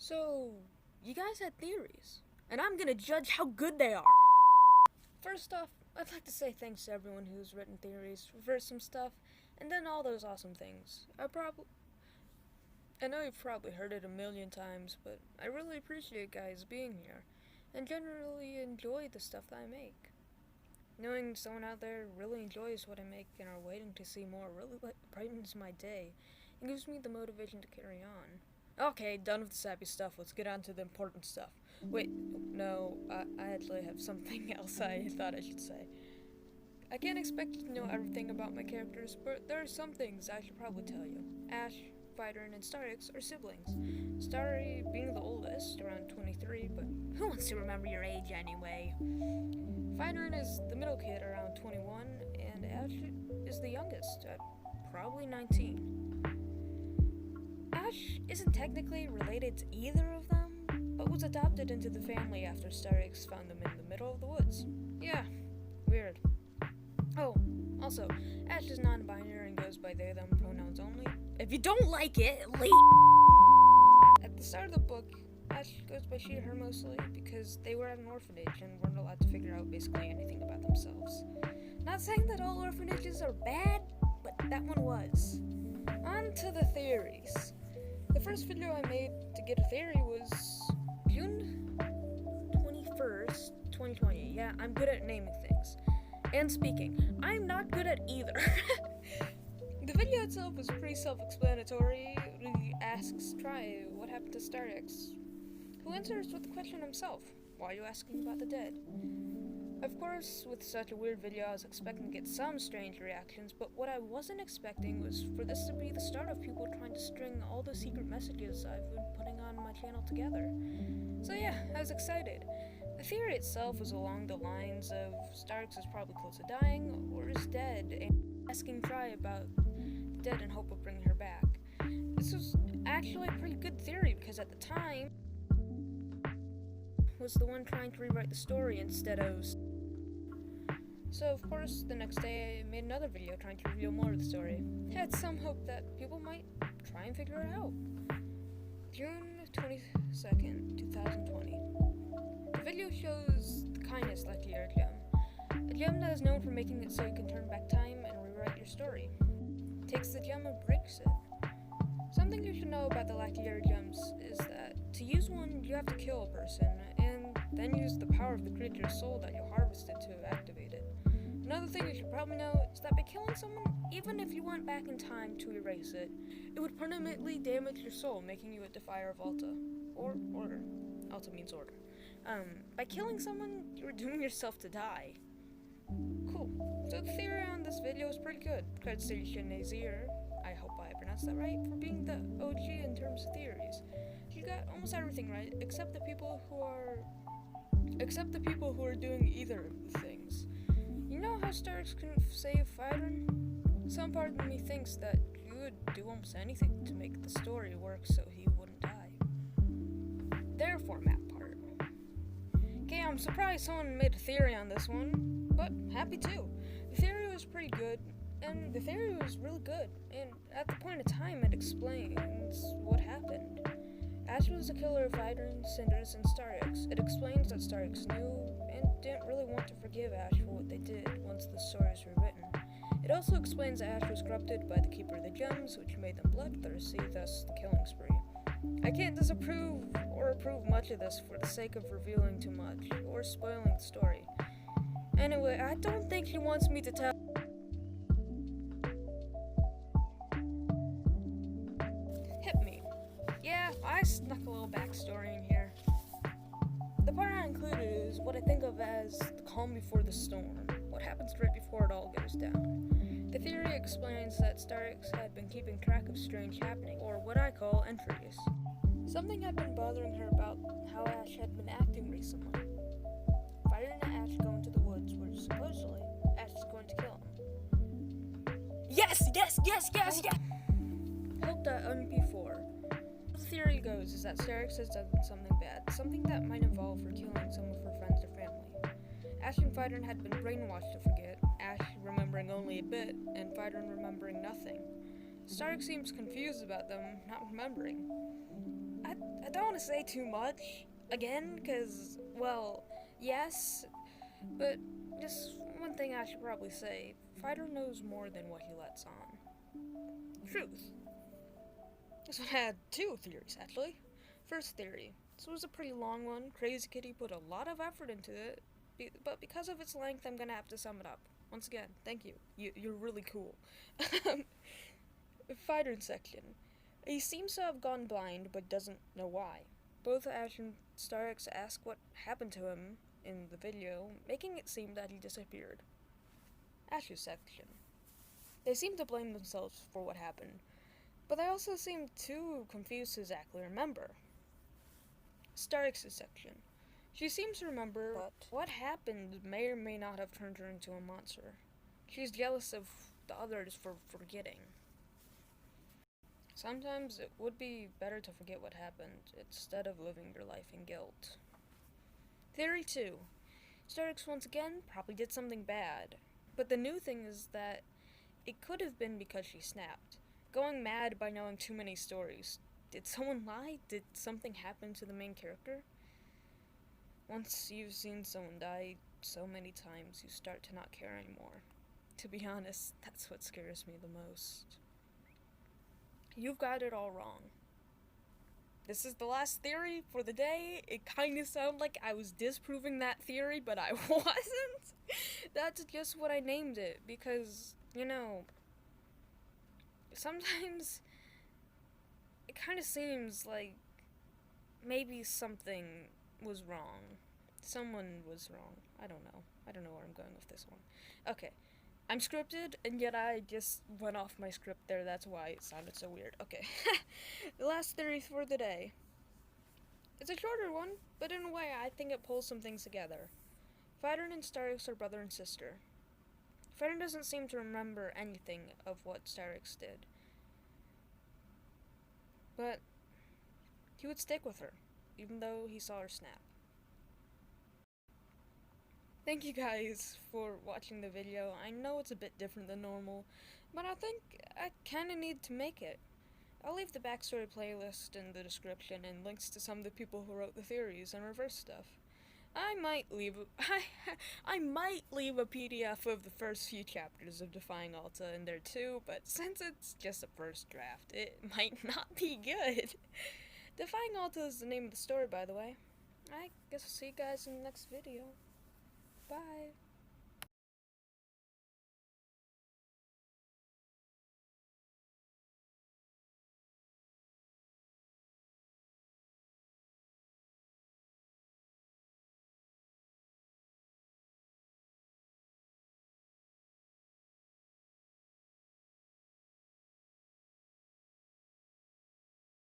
So, you guys had theories, and I'm gonna judge how good they are. First off, I'd like to say thanks to everyone who's written theories, reversed some stuff, and done all those awesome things. I know you've probably heard it a million times, but I really appreciate guys being here, and generally enjoy the stuff that I make. Knowing someone out there really enjoys what I make and are waiting to see more really brightens my day, and gives me the motivation to carry on. Okay, done with the sappy stuff, let's get on to the important stuff. Wait, no, I actually have something else I thought I should say. I can't expect you to know everything about my characters, but there are some things I should probably tell you. Ash, ᴑɪʟᴛ, and ᴑ� are siblings. Starry being the oldest, around 23, but who wants to remember your age anyway? ᴑɪʟᴛ is the middle kid, around 21, and Ash is the youngest, at probably 19. Ash isn't technically related to either of them, but was adopted into the family after ⴑ found them in the middle of the woods. Yeah, weird. Oh, also, Ash is non-binary and goes by they, them pronouns only. If you don't like it, leave! At the start of the book, Ash goes by she, her mostly, because they were at an orphanage and weren't allowed to figure out basically anything about themselves. Not saying that all orphanages are bad, but that one was. On to the theories. The first video I made to get a theory was June 21st, 2020. Yeah, I'm good at naming things. And speaking. I'm not good at either. The video itself was pretty self-explanatory. He asks Try what happened to ⴑ, who answers with the question himself, why are you asking about the dead? Of course, with such a weird video, I was expecting to get some strange reactions, but what I wasn't expecting was for this to be the start of people trying to string all the secret messages I've been putting on my channel together. So yeah, I was excited. The theory itself was along the lines of ⴑ is probably close to dying, or is dead, and asking Try about the dead in hope of bringing her back. This was actually a pretty good theory, because at the time, was the one trying to rewrite the story instead of. So of course, the next day I made another video trying to reveal more of the story. Had some hope that people might try and figure it out. June 22nd, 2020. The video shows the kindness lik-ᴜɪြ, a gem that is known for making it so you can turn back time and rewrite your story. Takes the gem and breaks it. Something you should know about the lik-ᴜɪြ gems is that to use one, you have to kill a person, and then use the power of the creature's soul that you harvested to activate it. Another thing you should probably know is that by killing someone, even if you went back in time to erase it, it would permanently damage your soul, making you a defier of Alta. Or order. Alta means order. By killing someone, you're doomed yourself to die. Cool. So the theory on this video is pretty good. Credits to ᴑᴏᴜᴅ, I hope I pronounced that right, for being the OG in terms of theories. You got almost everything right, except the people who are doing either of the things. You know how ⴑ can save ᴑɪʟᴛ? Some part of me thinks that you would do almost anything to make the story work so he wouldn't die. Their format part. Okay, I'm surprised someone made a theory on this one, but happy too. The theory was pretty good, and the theory was really good, and at the point of time it explains what happened. Ash was the killer of ⴑ cinders, and ⴑ. It explains that ⴑ knew and didn't really want to forgive Ash for what they did once the story is rewritten. It also explains that Ash was corrupted by the Keeper of the Gems, which made them bloodthirsty, thus the killing spree. I can't disapprove or approve much of this for the sake of revealing too much, or spoiling the story. Anyway, I don't think he wants me to tell. Hit me. Yeah, I snuck a little backstory in here. The part I included is what I think of as the calm before the storm, what happens right before it all goes down. The theory explains that ⴑ had been keeping track of strange happenings, or what I call entries. Something had been bothering her about how Ash had been acting recently. ⴑ and Ash go into the woods where supposedly Ash is going to kill him. Yes! Hold that MP4. The theory goes is that ⴑ has done something bad, something that might involve her killing some of her friends or family. Ash and ᴑɪʟᴛ had been brainwashed to forget, Ash remembering only a bit, and ⴑɪʟᴛ remembering nothing. ⴑ seems confused about them not remembering. At don't want to say too much, again, because, well, yes, but just one thing I should probably say, Fighter knows more than what he lets on. Truth. This one had two theories, actually. First theory. This was a pretty long one. Crazy Kitty put a lot of effort into it, but because of its length, I'm gonna have to sum it up. Once again, thank you. You're really cool. Fighter section. He seems to have gone blind, but doesn't know why. Both Ash and ⴬ ask what happened to him in the video, making it seem that he disappeared. Ash's section. They seem to blame themselves for what happened, but they also seem too confused to exactly remember. ⴬ section. She seems to remember, but what happened may or may not have turned her into a monster. She's jealous of the others for forgetting. Sometimes it would be better to forget what happened, instead of living your life in guilt. Theory 2. ⴬ once again probably did something bad, but the new thing is that it could have been because she snapped, going mad by knowing too many stories. Did someone lie? Did something happen to the main character? Once you've seen someone die so many times, you start to not care anymore. To be honest, that's what scares me the most. You've got it all wrong. This is the last theory for the day. It kind of sounded like I was disproving that theory, but I wasn't. That's just what I named it, because, you know, sometimes it kind of seems like maybe something was wrong. Someone was wrong. I don't know. I don't know where I'm going with this one. Okay. I'm scripted, and yet I just went off my script there. That's why it sounded so weird. Okay. The last theory for the day. It's a shorter one, but in a way I think it pulls some things together. Fighter and ⴬ are brother and sister. Fighter doesn't seem to remember anything of what ⴬ did, but he would stick with her, even though he saw her snap. Thank you guys for watching the video. I know it's a bit different than normal, but I think I kinda need to make it. I'll leave the backstory playlist in the description and links to some of the people who wrote the theories and reverse stuff. I might leave a PDF of the first few chapters of Defying Alta in there too, but since it's just a first draft, it might not be good. Defying Alta is the name of the story, by the way. I guess I'll see you guys in the next video. Bye.